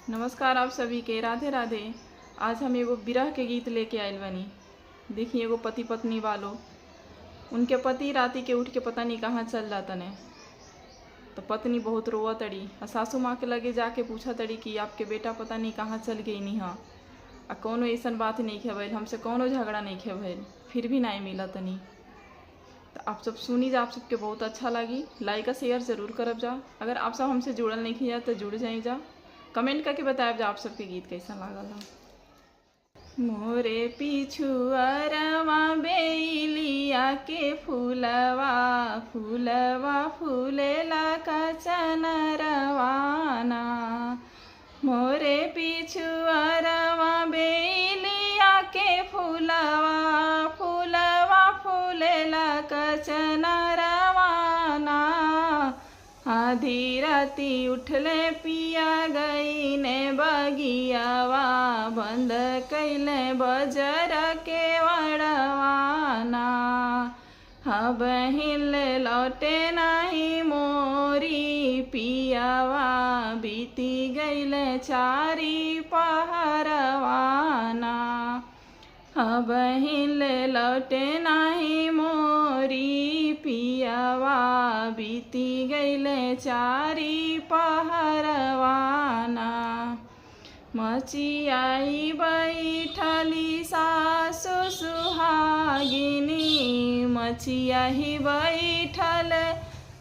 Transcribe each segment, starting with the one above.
नमस्कार आप सभी के, राधे राधे। आज हम एगो विरह के गीत लेके आयल बनी। देखिए, एगो पति पत्नी वालों, उनके पति राती के उठ के पता नहीं कहाँ चल जातने। तो पत्नी बहुत रोवा तड़ी और सासू माँ के लगे जाके पूछा तड़ी कि आपके बेटा पता नहीं कहाँ चल गई नहीं। हाँ, आ कौनो ऐसन बात नहीं खे भइल, हमसे कौनो झगड़ा नहीं खे भइल, फिर भी नहीं मिला तनी। तो आप सब सुनी जा, आप सबके बहुत अच्छा लगी। लाइक और शेयर जरूर करब जा। अगर आप सब हमसे जुड़ल नहीं किया तो जुड़ जाई जा। कमेंट करके बताएब जा आप सबके गीत कैसा लागल है। मोरे पिछुअरवा बेलिया के फूलवा फूलवा फूलेला कचनरवाना। मोरे पिछुअरवा बेलिया के फूलवा फूलवा फूलेला कचनरवाना। आधी राती उठले पिया गई ने बगियावा बंद कैले बजर के वड़वाना। अब हिले लौटे नहीं मोरी पियावा बीती गईले चारी पहरवाना। अब हिले लौटे नहीं मोरी पियावा बीती गईले चारी पहरवाना। मचियाई बैठली सासु सुहागिनी मचियाही बैठल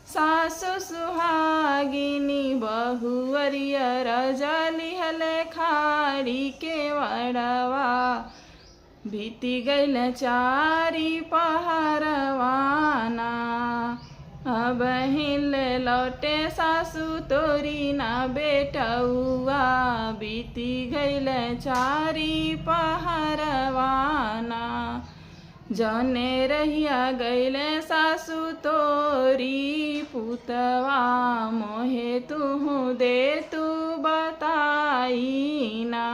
सासु सुहागिनी। बहुअरिया रजलिहल खाड़ी के वड़वा बीती गईल चारी पहरवाना। अब हिले लौटे सासु तोरी ना बेटौआ बीती गईल चारी पहरवाना। जने रहिया गईले सासु तोरी पुतवा मोहे तुहू दे तू बताई ना।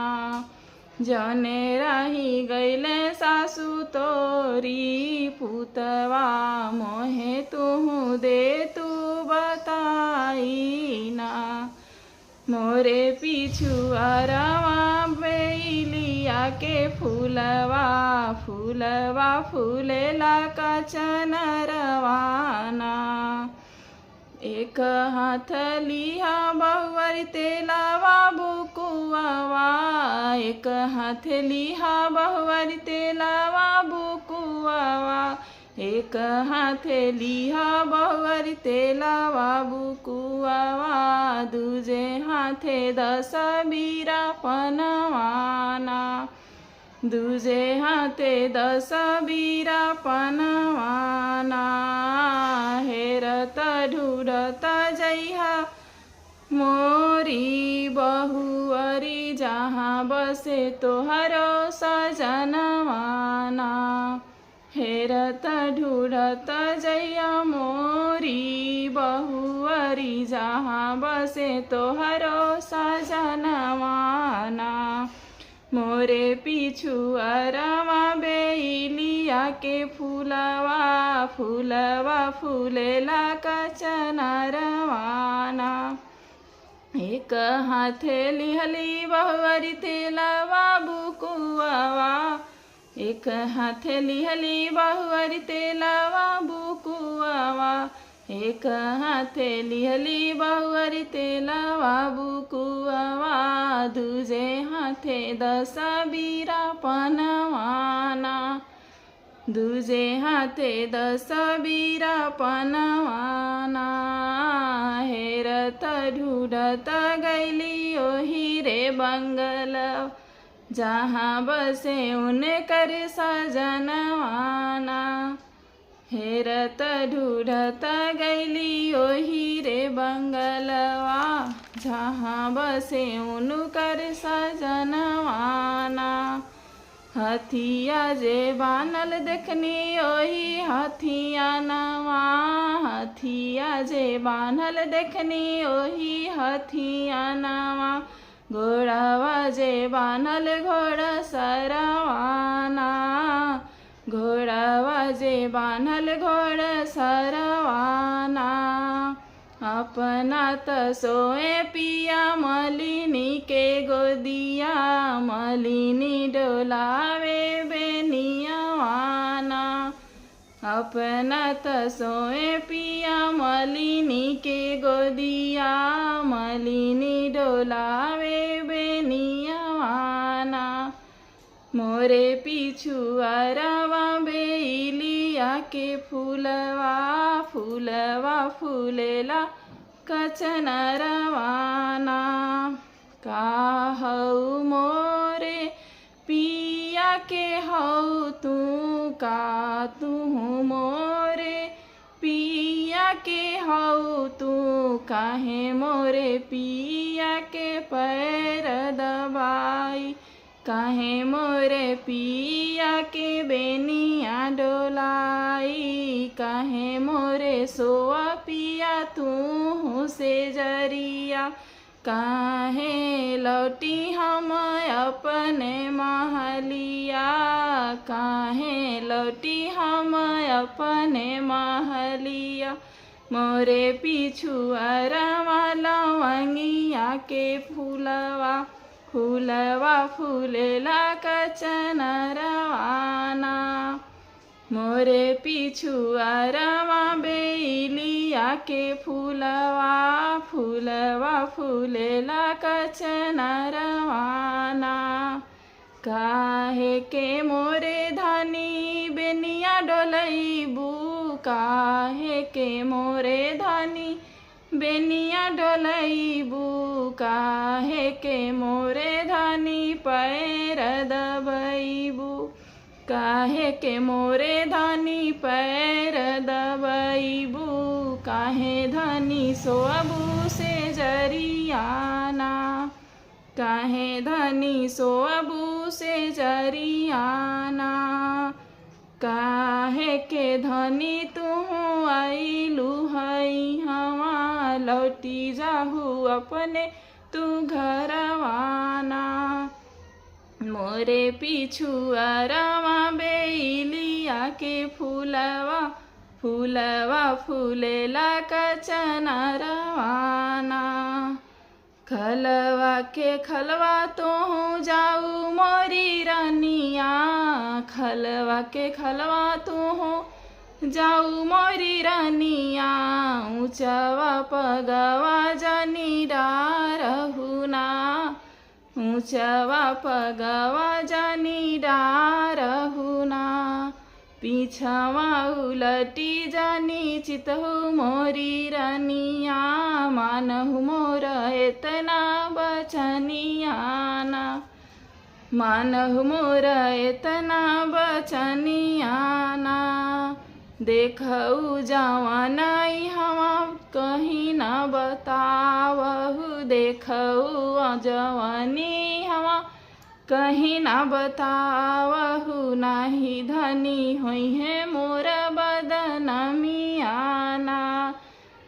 जने रही गईले सासु तोरी पुतवा मोहे तुहू दे तू बताई ना। मोरे पिछुअरवा बेलिया के फूलवा फूलवा फूलेला कचनरवाना। एक हाथ लिहा बहुवर तेलावा बुकुआवा एक हाथ लिहा बहुवर तेलावा बुकुआवा। एक हाथ लिहा बहुवर तेलावा बुकुआवा दूजे हाथे 10 बीरा पनवाना। दूजे हाथे 10 बीरा पनवाना। हेरत ढूढ़त जइहा मोरी बहुअरी जहाँ बसे तोहरो सजनवाना। हेरत ढूढ़त जइया मोरी बहुअरी जहाँ बसे तोहरो सजनवाना। मोरे पिछुअरवा बेलिया के फूलवा फूलवा फूलेला कचनरवाना। एक हाथे लिहली बहुअरी तेलावा बुकुआवा एक हाथे लिहली बहुअरी तेलावा बुकुआवा। एक हाथे लिहली बहुअरी तेलावा बुकुआवा दूजे हाथे 10 बीरा पनवाना। दूजे हाथे 10 बीरा पनवाना। हेरत ढूढ़त गईली ओही रे बंगल जहाँ बसे उनकर सजनवाना। हेरत ढूढ़त गईली ओही रे बंगलवा जहाँ बसे उनकर सजनवाना। हथिया जे बानल देखनी ओही हथिया नवा हथिया जे बानल देखनी ओही हथिया नवा। घोड़ावा जे बानल घोड़ा सरवाना घोड़ावा जे बानल घोड़ा सरवाना। अपना त सोए पिया मलिनी के गोदिया मलिनी डोलावे बेनियावाना। अपना त सोए पिया मलिनी के गोदिया मलिनी डोलावे बेनियावाना। मोरे पिछुआरवा बेलिया के फूलवा फूलवा फूलेला कचनरवाना। का हऊ मोरे पिया के हऊ तू का तू मोरे पिया के हऊ तू। काहे मोरे पिया के पैर दबाई काहे मोरे पिया के बेनिया डोलाई। काहे मोरे सोआ पिया तू से जरिया। काहे लौटी हम अपने महलिया काहे लौटी हम अपने महलिया। मोरे पिछुआरवा लवंगिया के फूलवा फूलवा फूलेला कचनरवाना। मोरे पिछुआरवा बेलिया के फूलवा फूलवा फूलेला कचनरवाना। काहे के मोरे धानी बेनिया डोलैबू काहे के मोरे धानी बेनिया डोलैबू। काहे के मोरे धानी पैर दबैबू काहे के मोरे धानी पैर दबैबू। काहे धनी सोअबू से जरियाना काहे धनी सोअबू से जरियाना। काहे के धनी तुहू आइलू हई हवा लौटी जाहू अपने तू घरवाना। मोरे पिछुआरवा बेलिया के फूलवा फूलवा फूलेला कचनरवाना। खलवा के खलवा तोहू जाऊ मोरी रनिया खलवा के खलवा तोहू जाऊ मोरी रनिया। ऊँचवा पगवा जनी डारहुना ऊँचवा पगवा जनी डारहुना। पीछवा उलटी जानी चितहु मोरी रनिया मानहु मोर एतना बचनियाना। मानहु मोर एतना बचनियाना। देखऊ जवानाई हवा कहीं न बतावहु देखऊ जवानी हवा कहीं न बतावहु। नाही धनी होई है मोर बदनमियाना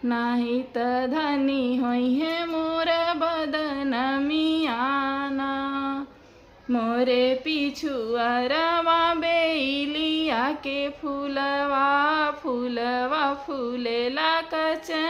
नाही त धनी होई है मोर बदनमियाना। मोरे पिछुआरवा बेलिया के फूलवा फूलवा फूलेला कचनरवाना।